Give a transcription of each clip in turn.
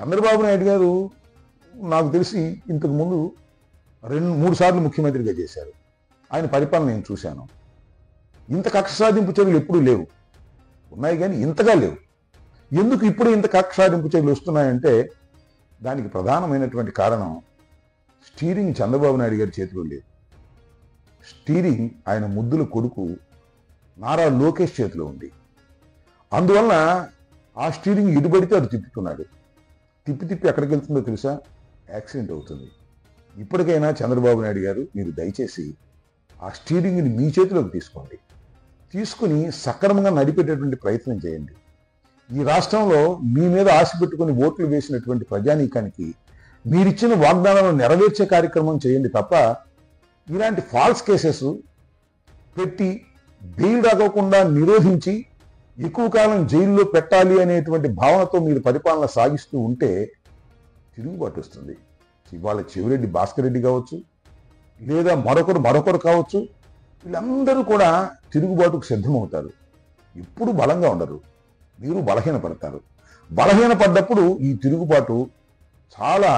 చంద్రబాబు నాయుడు గారు నాకు తెలిసి ఇంతకు ముందు 2-3 సార్లు ముఖ్యమంత్రిగా చేశారు. ఆయన పరిపాలన నేను చూశాను. ఇంత కక్ష సాధింపు చర్యలు ఎప్పుడూ లేవు. ఉన్నాయి కానీ ఇంతగా లేవు. ఎందుకు ఇప్పుడు ఇంత కక్ష సాధింపు చర్యలు వస్తున్నాయంటే దానికి ప్రధానమైనటువంటి కారణం స్టీరింగ్ చంద్రబాబు నాయుడు గారి చేతిలో లేదు. స్టీరింగ్ ఆయన ముద్దుల కొడుకు నారా లోకేష్ చేతిలో ఉంది. అందువలన ఆ స్టీరింగ్ ఇటు పడితే అటు తిప్పుతున్నాడు. తిప్పి ఎక్కడికి వెళ్తుందో తెలుసా? యాక్సిడెంట్ అవుతుంది. ఇప్పటికైనా చంద్రబాబు నాయుడు గారు మీరు దయచేసి ఆ స్టీరింగ్ని మీ చేతిలోకి తీసుకోండి. తీసుకుని సక్రమంగా నడిపేటటువంటి ప్రయత్నం చేయండి. ఈ రాష్ట్రంలో మీ మీద ఆశ పెట్టుకుని ఓట్లు వేసినటువంటి ప్రజానీకానికి మీరిచ్చిన వాగ్దానాలను నెరవేర్చే కార్యక్రమం చేయండి తప్ప ఇలాంటి ఫాల్స్ కేసెస్ పెట్టి బెయిల్ రాకోకుండా నిరోధించి ఎక్కువ కాలం జైల్లో పెట్టాలి అనేటువంటి భావనతో మీరు పరిపాలన సాగిస్తూ ఉంటే తిరుగుబాటు వస్తుంది. ఇవాళ చెవిరెడ్డి భాస్కర్ రెడ్డి కావచ్చు, లేదా మరొకరు కావచ్చు, వీళ్ళందరూ కూడా తిరుగుబాటుకు సిద్ధమవుతారు. ఎప్పుడు బలంగా ఉండరు, మీరు బలహీనపడతారు. బలహీనపడ్డప్పుడు ఈ తిరుగుబాటు చాలా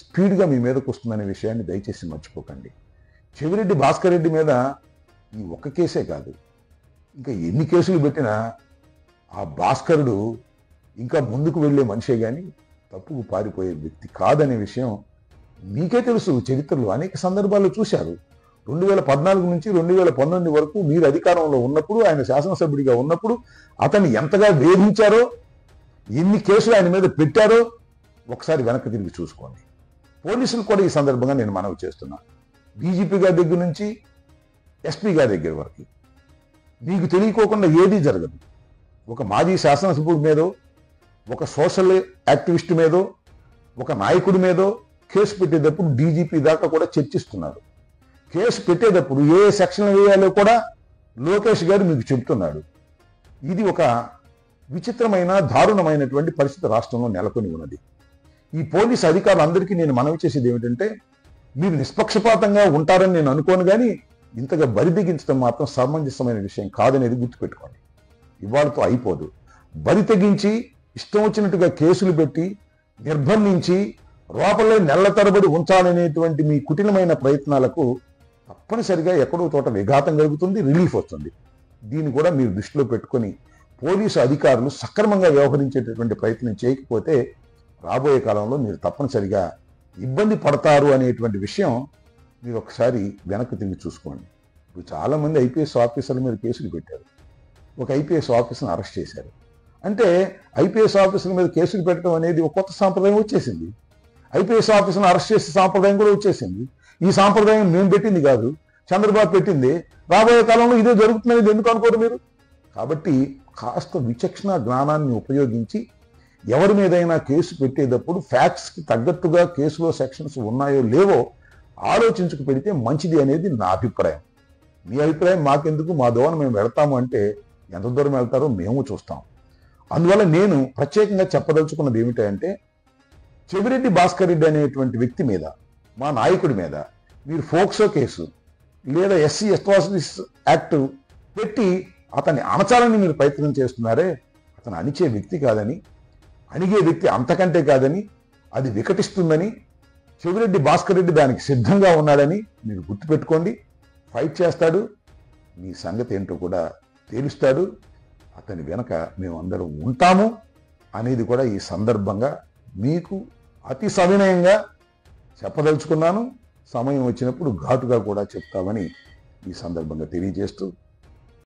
స్పీడ్గా మీ మీదకు వస్తుందనే విషయాన్ని దయచేసి మర్చిపోకండి. చెవిరెడ్డి భాస్కర్ రెడ్డి మీద ఈ ఒక్క కేసే కాదు, ఇంకా ఎన్ని కేసులు పెట్టినా ఆ భాస్కరుడు ఇంకా ముందుకు వెళ్ళే మనిషే కానీ తప్పుకు పారిపోయే వ్యక్తి కాదనే విషయం మీకే తెలుసు. చరిత్రలో అనేక సందర్భాల్లో చూశారు. 2014 నుంచి 2019 వరకు మీరు అధికారంలో ఉన్నప్పుడు, ఆయన శాసనసభ్యుడిగా ఉన్నప్పుడు అతన్ని ఎంతగా వేధించారో, ఎన్ని కేసులు ఆయన మీద పెట్టారో ఒకసారి వెనక్కి తిరిగి చూసుకోండి. పోలీసులు కూడా ఈ సందర్భంగా నేను మనవి చేస్తున్నా. డీజీపీ గారి దగ్గర నుంచి ఎస్పీ గారి దగ్గర వరకు మీకు తెలియకోకుండా ఏదీ జరగదు. ఒక మాజీ శాసనసభ్యుడి మీదో, ఒక సోషల్ యాక్టివిస్ట్ మీదో, ఒక నాయకుడి మీదో కేసు పెట్టేటప్పుడు డీజీపీ దాకా కూడా చర్చిస్తున్నారు. కేసు పెట్టేటప్పుడు ఏ సెక్షన్ వేయాలో కూడా లోకేష్ గారు మీకు చెబుతున్నాడు. ఇది ఒక విచిత్రమైన దారుణమైనటువంటి పరిస్థితి రాష్ట్రంలో నెలకొని ఉన్నది. ఈ పోలీసు అధికారులందరికీ నేను మనవి చేసేది ఏమిటంటే, మీరు నిష్పక్షపాతంగా ఉంటారని నేను అనుకోను, కానీ ఇంతగా బరితెగించడం మాత్రం సమంజసమైన విషయం కాదనేది గుర్తుపెట్టుకోండి. ఇవాళతో అయిపోదు. బరి తెగించి ఇష్టం వచ్చినట్టుగా కేసులు పెట్టి నిర్బంధించి లోపలే నెలల తరబడి ఉంచాలనేటువంటి మీ కుటిలమైన ప్రయత్నాలకు తప్పనిసరిగా ఎక్కడో చోట విఘాతం కలుగుతుంది, రిలీఫ్ వస్తుంది. దీన్ని కూడా మీరు దృష్టిలో పెట్టుకొని పోలీసు అధికారులు సక్రమంగా వ్యవహరించేటటువంటి ప్రయత్నం చేయకపోతే రాబోయే కాలంలో మీరు తప్పనిసరిగా ఇబ్బంది పడతారు అనేటువంటి విషయం మీరు ఒకసారి వెనక్కి తిరిగి చూసుకోండి. ఇప్పుడు చాలామంది ఐపీఎస్ ఆఫీసర్ల మీద కేసులు పెట్టారు. ఒక ఐపీఎస్ ఆఫీసర్ని అరెస్ట్ చేశారు. అంటే ఐపీఎస్ ఆఫీసర్ల మీద కేసులు పెట్టడం అనేది ఒక కొత్త సాంప్రదాయం వచ్చేసింది. ఐపీఎస్ ఆఫీసర్ని అరెస్ట్ చేసే సాంప్రదాయం కూడా వచ్చేసింది. ఈ సాంప్రదాయం మేము పెట్టింది కాదు, చంద్రబాబు పెట్టింది. రాబోయే కాలంలో ఇదే జరుగుతుందనేది ఎందుకు అనుకోరు మీరు? కాబట్టి కాస్త విచక్షణ జ్ఞానాన్ని ఉపయోగించి ఎవరి మీదైనా కేసు పెట్టేటప్పుడు ఫ్యాక్ట్స్కి తగ్గట్టుగా కేసులో సెక్షన్స్ ఉన్నాయో లేవో ఆలోచించుకు పెడితే మంచిది అనేది నా అభిప్రాయం. మీ అభిప్రాయం మాకెందుకు, మా దోవన మేము వెళ్తాము అంటే ఎంత దూరం వెళ్తారో మేము చూస్తాం. అందువల్ల నేను ప్రత్యేకంగా చెప్పదలుచుకున్నది ఏమిటంటే, చెవిరెడ్డి భాస్కర్ రెడ్డి అనేటువంటి వ్యక్తి మీద, మా నాయకుడి మీద మీరు ఫోక్సో కేసు లేదా ఎస్సీ అట్రాసిటీస్ యాక్ట్ పెట్టి అతన్ని అణచాలని మీరు ప్రయత్నం చేస్తున్నారే, అతను అణిచే వ్యక్తి కాదని, అణిగే వ్యక్తి అంతకంటే కాదని, అది వికటిస్తుందని, చెవిరెడ్డి భాస్కర్ రెడ్డి దానికి సిద్ధంగా ఉన్నాడని మీరు గుర్తుపెట్టుకోండి. ఫైట్ చేస్తాడు, మీ సంగతి ఏంటో కూడా తేలుస్తాడు. అతని వెనక మేమందరం ఉంటాము అనేది కూడా ఈ సందర్భంగా మీకు అతి సవినయంగా చెప్పదలుచుకున్నాను. సమయం వచ్చినప్పుడు ఘాటుగా కూడా చెప్తామని ఈ సందర్భంగా తెలియజేస్తూ